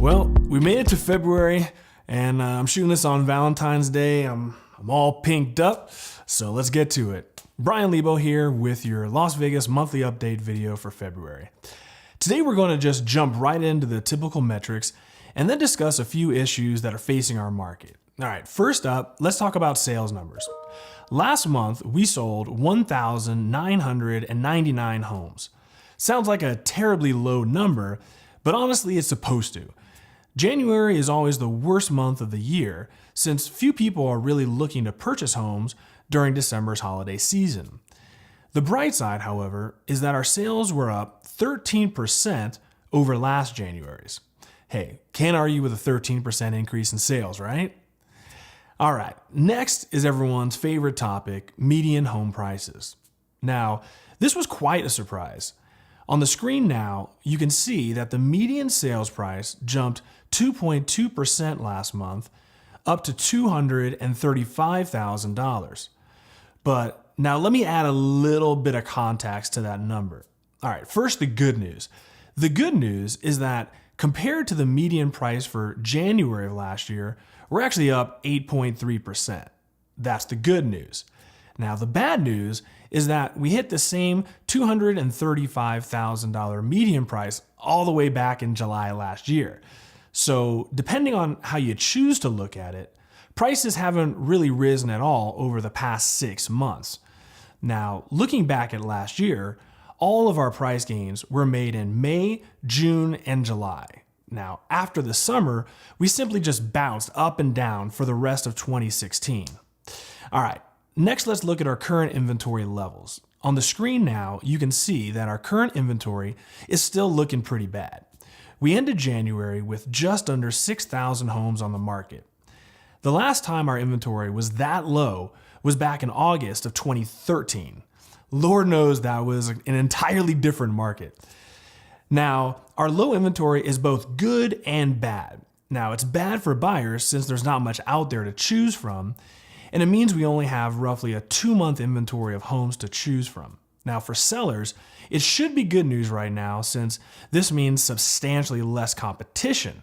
Well, we made it to February, and I'm shooting this on Valentine's Day. I'm all pinked up, so let's get to it. Bryan Lebo here with your Las Vegas monthly update video for February. Today we're going to just jump right into the typical metrics and then discuss a few issues that are facing our market. All right, first up, let's talk about sales numbers. Last month, we sold 1,999 homes. Sounds like a terribly low number, but honestly, it's supposed to. January is always the worst month of the year since few people are really looking to purchase homes during December's holiday season. The bright side, however, is that our sales were up 13% over last January's. Hey, can't argue with a 13% increase in sales, right? All right, next is everyone's favorite topic, median home prices. Now, this was quite a surprise. On the screen now, you can see that the median sales price jumped 2.2% last month, up to $235,000. But now let me add a little bit of context to that number. All right, first the good news. The good news is that compared to the median price for January of last year, we're actually up 8.3%. That's the good news. Now, the bad news is that we hit the same $235,000 median price all the way back in July last year. So, depending on how you choose to look at it, prices haven't really risen at all over the past 6 months. Now, looking back at last year, all of our price gains were made in May, June, and July. Now, after the summer, we simply just bounced up and down for the rest of 2016. All right, next let's look at our current inventory levels. On the screen now, you can see that our current inventory is still looking pretty bad. We ended January with just under 6,000 homes on the market. The last time our inventory was that low was back in August of 2013. Lord knows that was an entirely different market. Now, our low inventory is both good and bad. Now, it's bad for buyers since there's not much out there to choose from, and it means we only have roughly a 2-month inventory of homes to choose from. Now, for sellers, it should be good news right now since this means substantially less competition.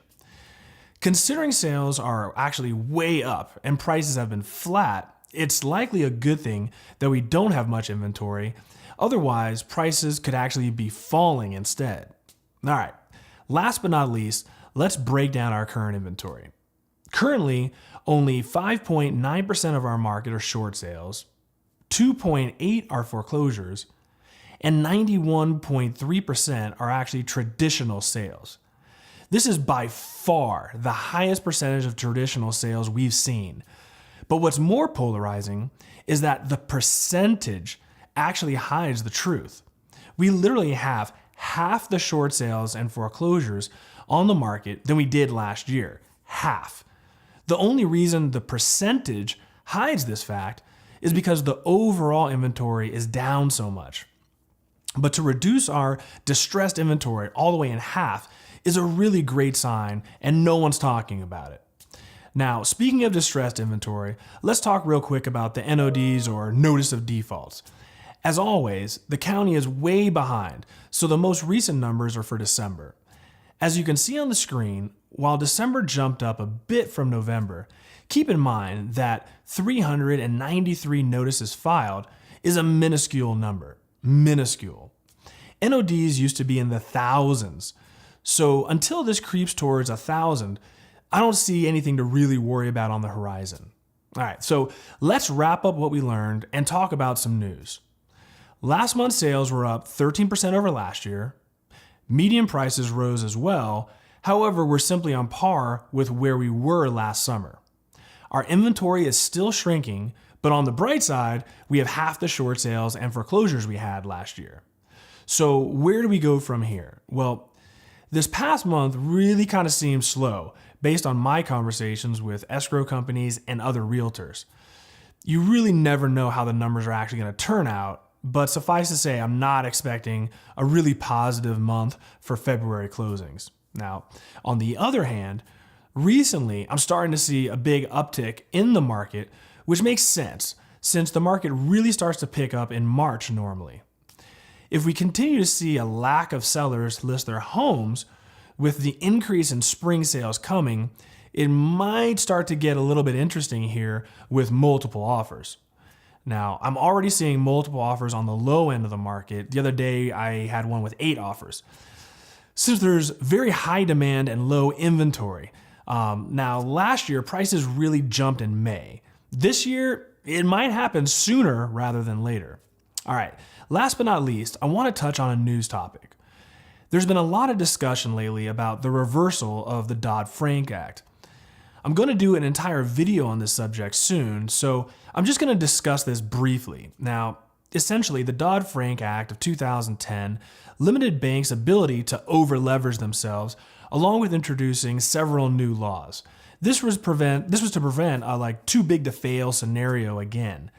Considering sales are actually way up and prices have been flat, it's likely a good thing that we don't have much inventory. Otherwise, prices could actually be falling instead. All right, last but not least, let's break down our current inventory. Currently, only 5.9% of our market are short sales, 2.8% are foreclosures, and 91.3% are actually traditional sales. This is by far the highest percentage of traditional sales we've seen. But what's more polarizing is that the percentage actually hides the truth. We literally have half the short sales and foreclosures on the market than we did last year. Half. The only reason the percentage hides this fact is because the overall inventory is down so much. But to reduce our distressed inventory all the way in half is a really great sign, and no one's talking about it. Now, speaking of distressed inventory, let's talk real quick about the NODs or Notice of Defaults. As always, the county is way behind, so the most recent numbers are for December. As you can see on the screen, while December jumped up a bit from November, keep in mind that 393 notices filed is a minuscule number. Minuscule. NODs used to be in the thousands, so until this creeps towards 1,000, I don't see anything to really worry about on the horizon. All right, so let's wrap up what we learned and talk about some news. Last month's sales were up 13% over last year. Median prices rose as well. However, we're simply on par with where we were last summer. Our inventory is still shrinking, but on the bright side, we have half the short sales and foreclosures we had last year. So where do we go from here? Well, this past month really kind of seems slow based on my conversations with escrow companies and other realtors. You really never know how the numbers are actually going to turn out, but suffice to say, I'm not expecting a really positive month for February closings. Now, on the other hand, recently I'm starting to see a big uptick in the market, which makes sense since the market really starts to pick up in March normally. If we continue to see a lack of sellers list their homes, with the increase in spring sales coming, it might start to get a little bit interesting here with multiple offers. Now, I'm already seeing multiple offers on the low end of the market. The other day, I had one with 8 offers. Since there's very high demand and low inventory. Now, last year, prices really jumped in May. This year, it might happen sooner rather than later. All right, last but not least, I want to touch on a news topic. There's been a lot of discussion lately about the reversal of the Dodd Frank Act. I'm going to do an entire video on this subject soon, so I'm just going to discuss this briefly. Now, essentially, the Dodd Frank Act of 2010 limited banks' ability to over-leverage themselves, along with introducing several new laws. This was to prevent a too big to fail scenario again.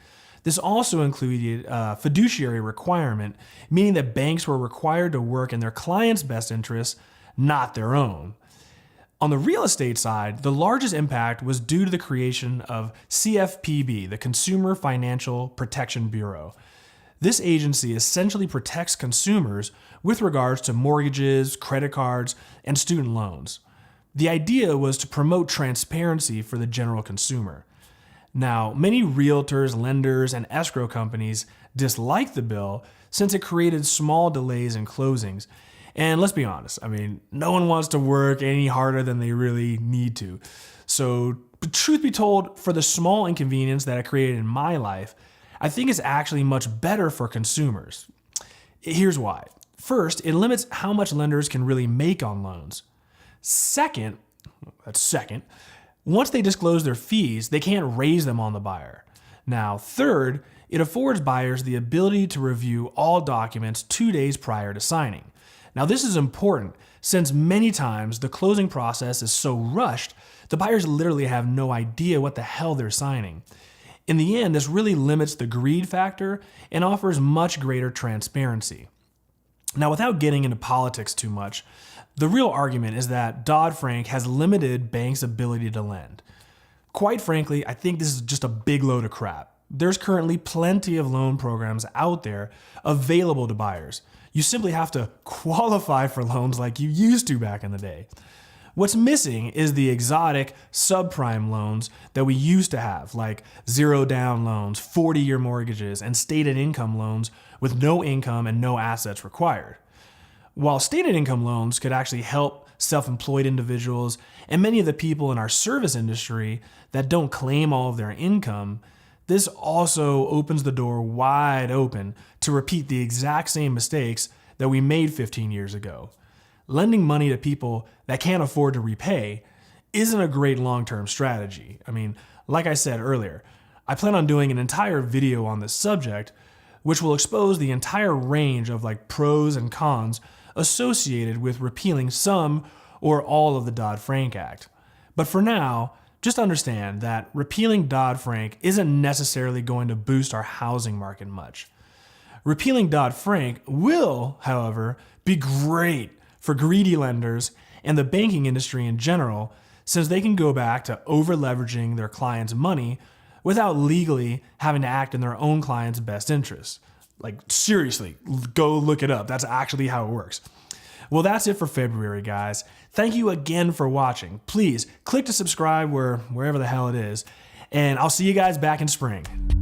This also included a fiduciary requirement, meaning that banks were required to work in their clients' best interests, not their own. On the real estate side, the largest impact was due to the creation of CFPB, the Consumer Financial Protection Bureau. This agency essentially protects consumers with regards to mortgages, credit cards, and student loans. The idea was to promote transparency for the general consumer. Now, many realtors, lenders, and escrow companies disliked the bill since it created small delays in closings. And let's be honest, no one wants to work any harder than they really need to. So, truth be told, for the small inconvenience that it created in my life, I think it's actually much better for consumers. Here's why. First, it limits how much lenders can really make on loans. Second, once they disclose their fees, they can't raise them on the buyer. Now, third, it affords buyers the ability to review all documents 2 days prior to signing. Now, this is important since many times the closing process is so rushed, the buyers literally have no idea what the hell they're signing. In the end, this really limits the greed factor and offers much greater transparency. Now, without getting into politics too much, the real argument is that Dodd Frank has limited banks' ability to lend. Quite frankly, I think this is just a big load of crap. There's currently plenty of loan programs out there available to buyers. You simply have to qualify for loans like you used to back in the day. What's missing is the exotic subprime loans that we used to have, like zero down loans, 40-year mortgages, and stated income loans with no income and no assets required. While stated income loans could actually help self-employed individuals and many of the people in our service industry that don't claim all of their income, this also opens the door wide open to repeat the exact same mistakes that we made 15 years ago. Lending money to people that can't afford to repay isn't a great long-term strategy. Like I said earlier, I plan on doing an entire video on this subject, which will expose the entire range of pros and cons associated with repealing some or all of the Dodd Frank Act. But for now, just understand that repealing Dodd Frank isn't necessarily going to boost our housing market much. Repealing Dodd Frank will, however, be great for greedy lenders and the banking industry in general, since they can go back to over-leveraging their clients' money without legally having to act in their own clients' best interests. Seriously, go look it up. That's actually how it works. Well, that's it for February, guys. Thank you again for watching. Please click to subscribe wherever the hell it is, and I'll see you guys back in spring.